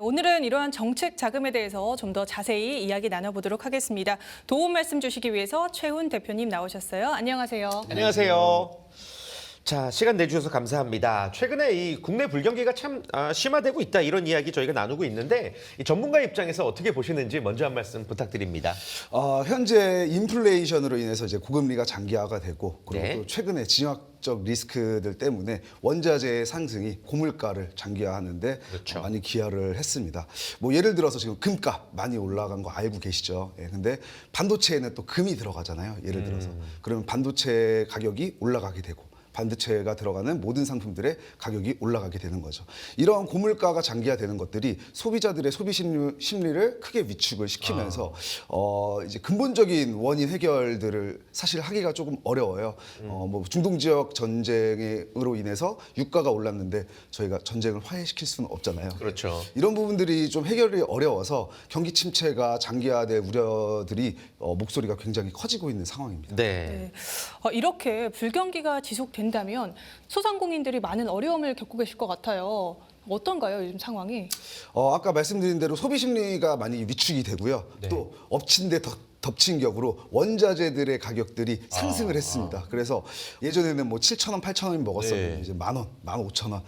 오늘은 이러한 정책 자금에 대해서 좀 더 자세히 이야기 나눠보도록 하겠습니다. 도움 말씀 주시기 위해서 최훈 대표님 나오셨어요. 안녕하세요. 안녕하세요. 자, 시간 내주셔서 감사합니다. 최근에 이 국내 불경기가 참 심화되고 있다 이런 이야기 저희가 나누고 있는데 이 전문가 입장에서 어떻게 보시는지 먼저 한 말씀 부탁드립니다. 현재 인플레이션으로 인해서 이제 고금리가 장기화가 되고 그리고 네. 또 최근에 진화적 리스크들 때문에 원자재의 상승이 고물가를 장기화하는데 그렇죠. 많이 기여를 했습니다. 뭐 예를 들어서 지금 금값 많이 올라간 거 알고 계시죠? 예, 근데 반도체에는 또 금이 들어가잖아요. 예를 들어서 그러면 반도체 가격이 올라가게 되고. 반도체가 들어가는 모든 상품들의 가격이 올라가게 되는 거죠. 이러한 고물가가 장기화되는 것들이 소비자들의 소비 심리를 크게 위축을 시키면서 이제 근본적인 원인 해결들을 사실 하기가 조금 어려워요. 뭐 중동 지역 전쟁으로 인해서 유가가 올랐는데 저희가 전쟁을 화해시킬 수는 없잖아요. 그렇죠. 이런 부분들이 좀 해결이 어려워서 경기 침체가 장기화될 우려들이 목소리가 굉장히 커지고 있는 상황입니다. 네. 이렇게 불경기가 지속된다면 소상공인들이 많은 어려움을 겪고 계실 것 같아요. 어떤가요, 요즘 상황이? 아까 말씀드린 대로 소비 심리가 많이 위축이 되고요. 네. 또 엎친 데 덮친 격으로 원자재들의 가격들이 상승을 했습니다. 그래서 예전에는 뭐 7,000원, 8,000원 먹었었는데 네. 이제 10,000원, 15,000원.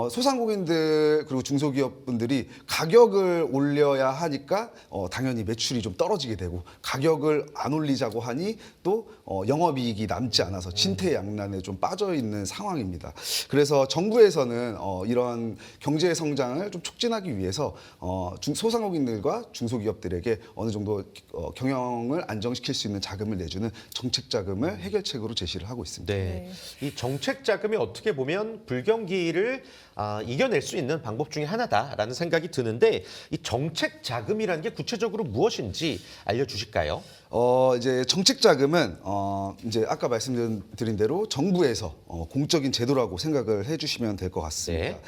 소상공인들 그리고 중소기업분들이 가격을 올려야 하니까 당연히 매출이 좀 떨어지게 되고 가격을 안 올리자고 하니 또 영업이익이 남지 않아서 진퇴양난에 좀 빠져 있는 상황입니다. 그래서 정부에서는 이런 경제 성장을 좀 촉진하기 위해서 소상공인들과 중소기업들에게 어느 정도 경영을 안정시킬 수 있는 자금을 내주는 정책 자금을 해결책으로 제시를 하고 있습니다. 네. 이 정책 자금이 어떻게 보면 불경기를 이겨낼 수 있는 방법 중에 하나다라는 생각이 드는데 이 정책 자금이라는 게 구체적으로 무엇인지 알려주실까요? 이제 정책 자금은 이제 아까 말씀드린 대로 정부에서 공적인 제도라고 생각을 해주시면 될 것 같습니다. 네.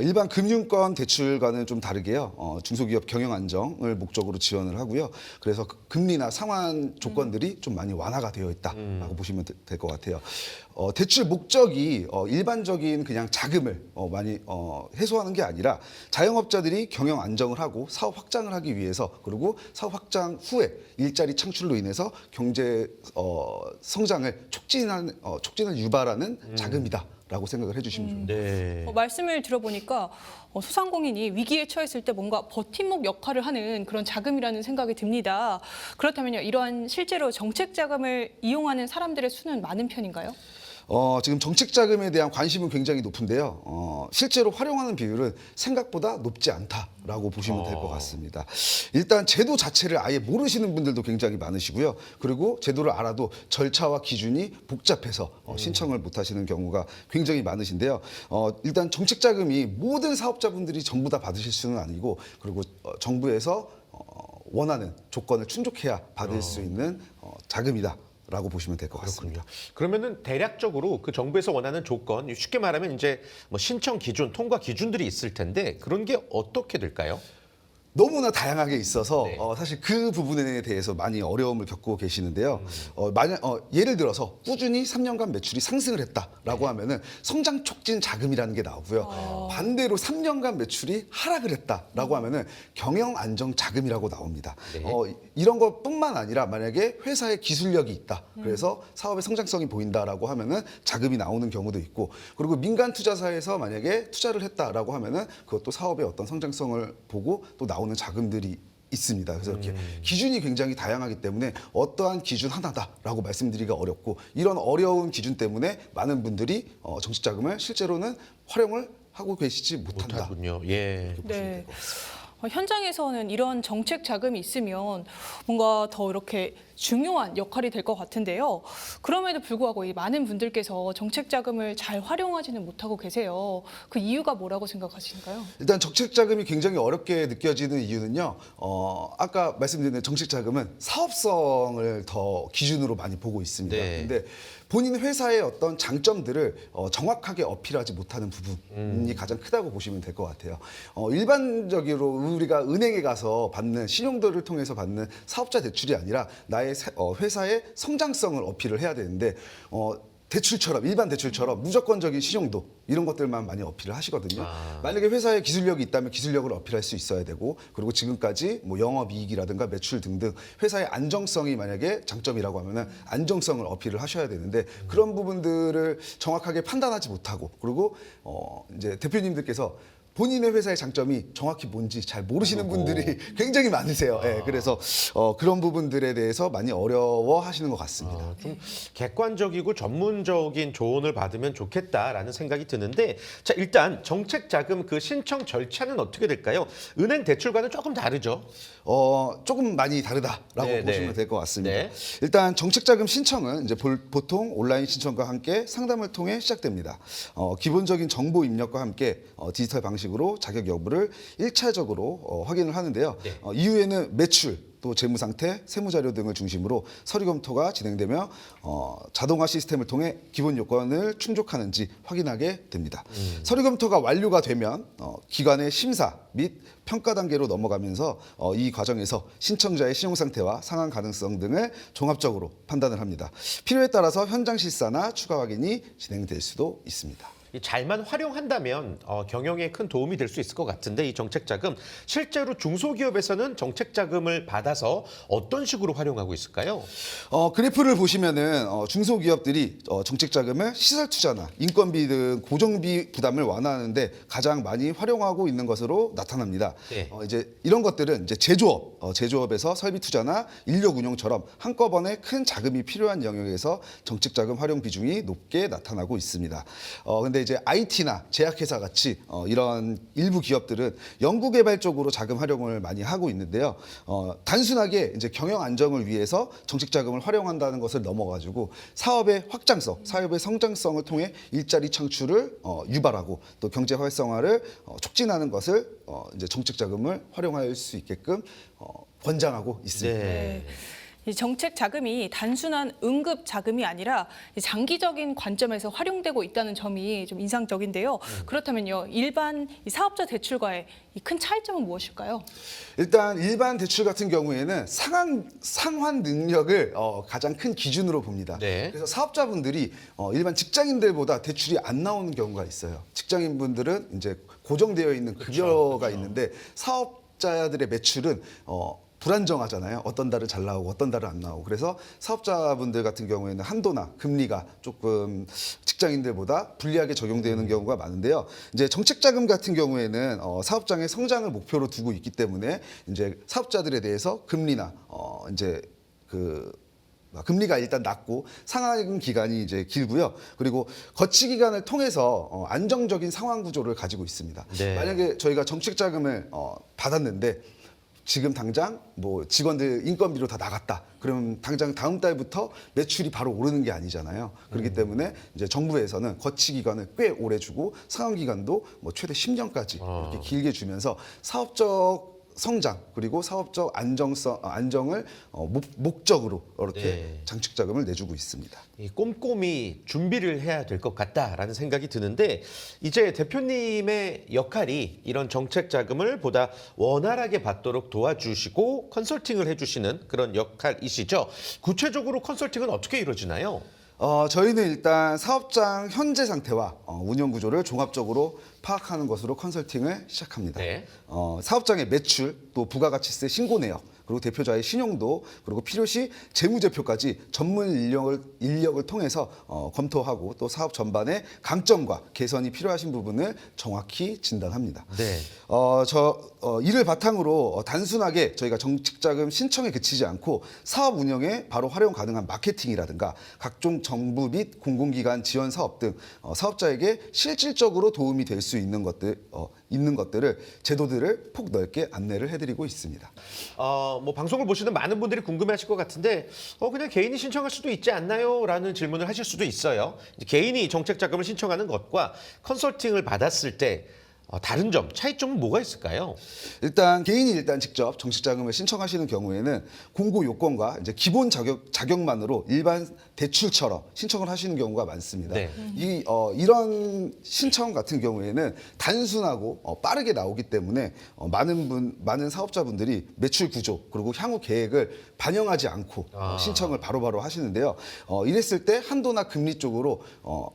일반 금융권 대출과는 좀 다르게요. 중소기업 경영 안정을 목적으로 지원을 하고요. 그래서 금리나 상환 조건들이 좀 많이 완화가 되어 있다라고 보시면 될 것 같아요. 대출 목적이 일반적인 그냥 자금을 많이 해소하는 게 아니라 자영업자들이 경영 안정을 하고 사업 확장을 하기 위해서 그리고 사업 확장 후에 일자리 창출로 인해서 경제 성장을 촉진을 유발하는 자금이다라고 생각을 해주시면 좋습니다. 네. 말씀을 들어보니까 소상공인이 위기에 처했을 때 뭔가 버팀목 역할을 하는 그런 자금이라는 생각이 듭니다. 그렇다면요, 이러한 실제로 정책 자금을 이용하는 사람들의 수는 많은 편인가요? 지금 정책 자금에 대한 관심은 굉장히 높은데요. 실제로 활용하는 비율은 생각보다 높지 않다라고 보시면 될 것 같습니다. 일단 제도 자체를 아예 모르시는 분들도 굉장히 많으시고요. 그리고 제도를 알아도 절차와 기준이 복잡해서 신청을 못 하시는 경우가 굉장히 많으신데요. 일단 정책 자금이 모든 사업자분들이 전부 다 받으실 수는 아니고 그리고 정부에서 원하는 조건을 충족해야 받을 수 있는 자금이다. 라고 보시면 될 것 같습니다. 그러면은 대략적으로 그 정부에서 원하는 조건, 쉽게 말하면 이제 뭐 신청 기준, 통과 기준들이 있을 텐데 그런 게 어떻게 될까요? 너무나 다양하게 있어서 네. 사실 그 부분에 대해서 많이 어려움을 겪고 계시는데요. 예를 들어서 꾸준히 3년간 매출이 상승을 했다라고 하면은 성장 촉진 자금이라는 게 나오고요. 반대로 3년간 매출이 하락을 했다라고 하면은 경영 안정 자금이라고 나옵니다. 네. 이런 것뿐만 아니라 만약에 회사에 기술력이 있다. 그래서 사업의 성장성이 보인다라고 하면은 자금이 나오는 경우도 있고 그리고 민간 투자사에서 만약에 투자를 했다라고 하면은 그것도 사업의 어떤 성장성을 보고 또 나오는 자금들이 있습니다. 그래서 이렇게 기준이 굉장히 다양하기 때문에 어떠한 기준 하나다라고 말씀드리기가 어렵고 이런 어려운 기준 때문에 많은 분들이 정책 자금을 실제로는 활용을 하고 계시지 못한다. 못하군요. 예. 네. 현장에서는 이런 정책 자금이 있으면 뭔가 더 이렇게 중요한 역할이 될 것 같은데요. 그럼에도 불구하고 이 많은 분들께서 정책 자금을 잘 활용하지는 못하고 계세요. 그 이유가 뭐라고 생각하시는가요? 일단 정책 자금이 굉장히 어렵게 느껴지는 이유는요. 아까 말씀드린 정책 자금은 사업성을 더 기준으로 많이 보고 있습니다. 네. 근데 본인 회사의 어떤 장점들을 정확하게 어필하지 못하는 부분이 가장 크다고 보시면 될 것 같아요. 일반적으로 우리가 은행에 가서 받는 신용도를 통해서 받는 사업자 대출이 아니라 나의 회사의 성장성을 어필을 해야 되는데 대출처럼 일반 대출처럼 무조건적인 신용도 이런 것들만 많이 어필을 하시거든요. 만약에 회사에 기술력이 있다면 기술력을 어필할 수 있어야 되고 그리고 지금까지 뭐 영업이익이라든가 매출 등등 회사의 안정성이 만약에 장점이라고 하면은 안정성을 어필을 하셔야 되는데 그런 부분들을 정확하게 판단하지 못하고 그리고 이제 대표님들께서 본인의 회사의 장점이 정확히 뭔지 잘 모르시는 분들이 굉장히 많으세요. 예, 그래서 그런 부분들에 대해서 많이 어려워하시는 것 같습니다. 좀 객관적이고 전문적인 조언을 받으면 좋겠다라는 생각이 드는데 자 일단 정책 자금 그 신청 절차는 어떻게 될까요? 은행 대출과는 조금 다르죠. 조금 많이 다르다라고 네, 보시면 네. 될 것 같습니다. 네. 일단 정책자금 신청은 이제 보통 온라인 신청과 함께 상담을 통해 시작됩니다. 기본적인 정보 입력과 함께 디지털 방식으로 자격 여부를 1차적으로 확인을 하는데요. 네. 이후에는 매출 또 재무 상태, 세무 자료 등을 중심으로 서류 검토가 진행되며 자동화 시스템을 통해 기본 요건을 충족하는지 확인하게 됩니다. 서류 검토가 완료가 되면 기관의 심사 및 평가 단계로 넘어가면서 이 과정에서 신청자의 신용 상태와 상환 가능성 등을 종합적으로 판단을 합니다. 필요에 따라서 현장 실사나 추가 확인이 진행될 수도 있습니다. 이 잘만 활용한다면 경영에 큰 도움이 될 수 있을 것 같은데 이 정책 자금 실제로 중소기업에서는 정책 자금을 받아서 어떤 식으로 활용하고 있을까요? 그래프를 보시면은 중소기업들이 정책 자금을 시설 투자나 인건비 등 고정비 부담을 완화하는데 가장 많이 활용하고 있는 것으로 나타납니다. 네. 이제 이런 것들은 이제 제조업에서 설비 투자나 인력 운영처럼 한꺼번에 큰 자금이 필요한 영역에서 정책 자금 활용 비중이 높게 나타나고 있습니다. 근데 이제 IT나 제약회사 같이 이런 일부 기업들은 연구개발 쪽으로 자금 활용을 많이 하고 있는데요. 단순하게 이제 경영 안정을 위해서 정책 자금을 활용한다는 것을 넘어가지고 사업의 확장성, 사업의 성장성을 통해 일자리 창출을 유발하고 또 경제 활성화를 촉진하는 것을 이제 정책 자금을 활용할 수 있게끔 권장하고 있습니다. 네. 이 정책 자금이 단순한 응급 자금이 아니라 장기적인 관점에서 활용되고 있다는 점이 좀 인상적인데요. 그렇다면요, 일반 이 사업자 대출과의 이 큰 차이점은 무엇일까요? 일단 일반 대출 같은 경우에는 상환 능력을 가장 큰 기준으로 봅니다. 네. 그래서 사업자분들이 일반 직장인들보다 대출이 안 나오는 경우가 있어요. 직장인분들은 이제 고정되어 있는 급여가 있는데 사업자들의 매출은 불안정하잖아요. 어떤 달은 잘 나오고 어떤 달은 안 나오고. 그래서 사업자분들 같은 경우에는 한도나 금리가 조금 직장인들보다 불리하게 적용되는 경우가 많은데요. 이제 정책 자금 같은 경우에는 사업장의 성장을 목표로 두고 있기 때문에 이제 사업자들에 대해서 금리나 이제 금리가 일단 낮고 상환 기간이 이제 길고요. 그리고 거치 기간을 통해서 안정적인 상환 구조를 가지고 있습니다. 네. 만약에 저희가 정책 자금을 받았는데 지금 당장 뭐 직원들 인건비로 다 나갔다. 그러면 당장 다음 달부터 매출이 바로 오르는 게 아니잖아요. 그렇기 때문에 이제 정부에서는 거치 기간을 꽤 오래 주고 상환 기간도 뭐 최대 10년까지 이렇게 길게 주면서 사업적 성장 그리고 사업적 안정을 목적으로 이렇게 네. 장축 자금을 내주고 있습니다. 이 꼼꼼히 준비를 해야 될 것 같다라는 생각이 드는데 이제 대표님의 역할이 이런 정책 자금을 보다 원활하게 받도록 도와주시고 컨설팅을 해주시는 그런 역할이시죠. 구체적으로 컨설팅은 어떻게 이루어지나요? 저희는 일단 사업장 현재 상태와 운영 구조를 종합적으로 파악하는 것으로 컨설팅을 시작합니다. 네. 사업장의 매출, 또 부가가치세 신고 내역, 그리고 대표자의 신용도, 그리고 필요시 재무제표까지 전문 인력을 통해서 검토하고 또 사업 전반의 강점과 개선이 필요하신 부분을 정확히 진단합니다. 네. 이를 바탕으로 단순하게 저희가 정책자금 신청에 그치지 않고 사업 운영에 바로 활용 가능한 마케팅이라든가 각종 정부 및 공공기관 지원 사업 등 사업자에게 실질적으로 도움이 될 수 있는 것들을 제도들을 폭넓게 안내를 해드리고 있습니다. 뭐 방송을 보시는 많은 분들이 궁금해하실 것 같은데 그냥 개인이 신청할 수도 있지 않나요? 라는 질문을 하실 수도 있어요. 이제 개인이 정책 자금을 신청하는 것과 컨설팅을 받았을 때 다른 점, 차이점은 뭐가 있을까요? 일단 개인이 직접 정책자금을 신청하시는 경우에는 공고 요건과 이제 기본 자격만으로 일반 대출처럼 신청을 하시는 경우가 많습니다. 네. 이런 신청 같은 경우에는 단순하고 빠르게 나오기 때문에 많은 사업자분들이 매출 구조 그리고 향후 계획을 반영하지 않고 신청을 바로바로 하시는데요. 이랬을 때 한도나 금리 쪽으로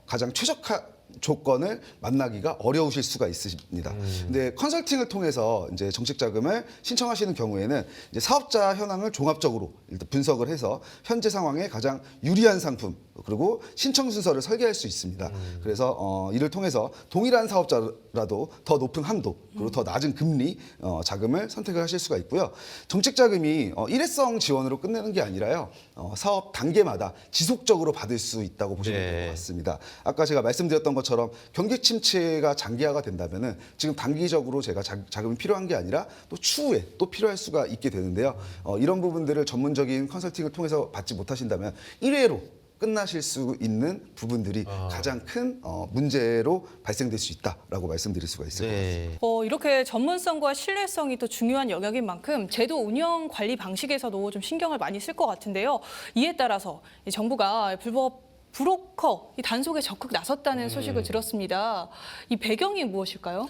가장 최적화 조건을 만나기가 어려우실 수가 있습니다. 근데 컨설팅을 통해서 이제 정책 자금을 신청하시는 경우에는 이제 사업자 현황을 종합적으로 일단 분석을 해서 현재 상황에 가장 유리한 상품 그리고 신청 순서를 설계할 수 있습니다. 그래서 이를 통해서 동일한 사업자라도 더 높은 한도 그리고 더 낮은 금리 자금을 선택을 하실 수가 있고요. 정책 자금이 일회성 지원으로 끝내는 게 아니라요. 사업 단계마다 지속적으로 받을 수 있다고 보시면 될 것 같습니다. 아까 제가 말씀드렸던 것처럼 경기 침체가 장기화가 된다면은 지금 단기적으로 제가 자금이 필요한 게 아니라 또 추후에 또 필요할 수가 있게 되는데요. 이런 부분들을 전문적인 컨설팅을 통해서 받지 못하신다면 일회로 끝나실 수 있는 부분들이 가장 큰 문제로 발생될 수 있다라고 말씀드릴 수가 있을 것 같습니다. 이렇게 전문성과 신뢰성이 또 중요한 영역인 만큼 제도 운영 관리 방식에서도 좀 신경을 많이 쓸 것 같은데요. 이에 따라서 이 정부가 불법 브로커 이 단속에 적극 나섰다는 소식을 들었습니다. 이 배경이 무엇일까요?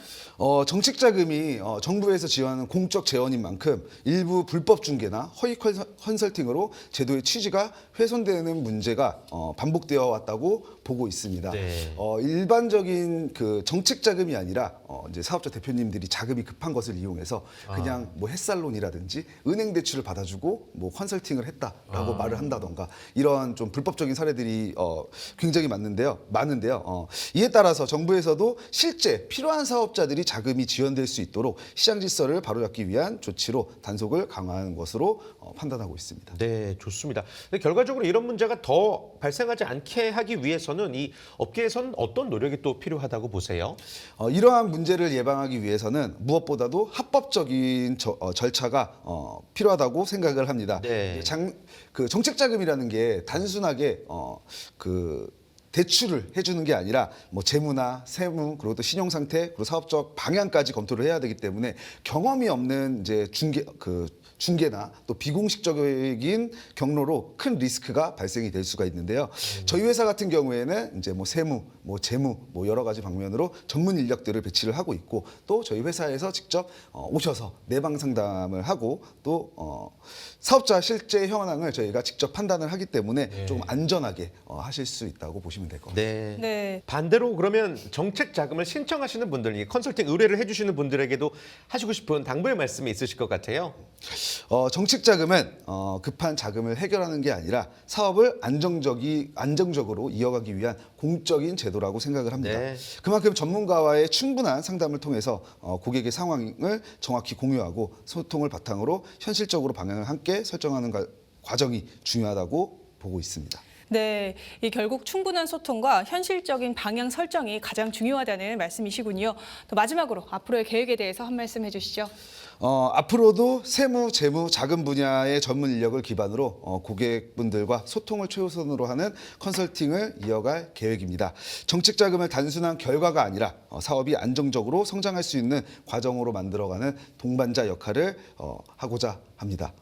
정책 자금이 정부에서 지원하는 공적 재원인 만큼 일부 불법 중개나 허위 컨설팅으로 제도의 취지가 훼손되는 문제가 반복되어 왔다고 보고 있습니다. 네. 일반적인 그 정책 자금이 아니라 이제 사업자 대표님들이 자금이 급한 것을 이용해서 그냥 뭐 햇살론이라든지 은행 대출을 받아주고 뭐 컨설팅을 했다라고 말을 한다던가 이런 좀 불법적인 사례들이 굉장히 많은데요. 이에 따라서 정부에서도 실제 필요한 사업자들이 자금이 지원될 수 있도록 시장 질서를 바로잡기 위한 조치로 단속을 강화하는 것으로 판단하고 있습니다. 네, 좋습니다. 근데 결과적으로 이런 문제가 더 발생하지 않게 하기 위해서는 이 업계에서는 어떤 노력이 또 필요하다고 보세요? 이러한 문제를 예방하기 위해서는 무엇보다도 합법적인 절차가 필요하다고 생각을 합니다. 네. 그 정책 자금이라는 게 단순하게 그 대출을 해주는 게 아니라 뭐 재무나 세무 그리고 또 신용 상태 그리고 사업적 방향까지 검토를 해야 되기 때문에 경험이 없는 이제 중개나 또 비공식적인 경로로 큰 리스크가 발생이 될 수가 있는데요. 저희 회사 같은 경우에는 이제 뭐 세무, 뭐 재무, 뭐 여러 가지 방면으로 전문 인력들을 배치를 하고 있고 또 저희 회사에서 직접 오셔서 내방 상담을 하고 또 사업자 실제 현황을 저희가 직접 판단을 하기 때문에 좀 안전하게 하실 수 있다고 보시면 될 것 같습니다. 네. 네. 반대로 그러면 정책 자금을 신청하시는 분들, 이 컨설팅 의뢰를 해주시는 분들에게도 하시고 싶은 당부의 말씀이 있으실 것 같아요. 정책 자금은 급한 자금을 해결하는 게 아니라 사업을 안정적으로 이어가기 위한 공적인 제도라고 생각을 합니다. 네. 그만큼 전문가와의 충분한 상담을 통해서 고객의 상황을 정확히 공유하고 소통을 바탕으로 현실적으로 방향을 함께 설정하는 과정이 중요하다고 보고 있습니다. 네, 이 결국 충분한 소통과 현실적인 방향 설정이 가장 중요하다는 말씀이시군요. 또 마지막으로 앞으로의 계획에 대해서 한 말씀 해주시죠. 앞으로도 세무, 재무, 자금 분야의 전문 인력을 기반으로 고객분들과 소통을 최우선으로 하는 컨설팅을 이어갈 계획입니다. 정책 자금을 단순한 결과가 아니라 사업이 안정적으로 성장할 수 있는 과정으로 만들어가는 동반자 역할을 하고자 합니다.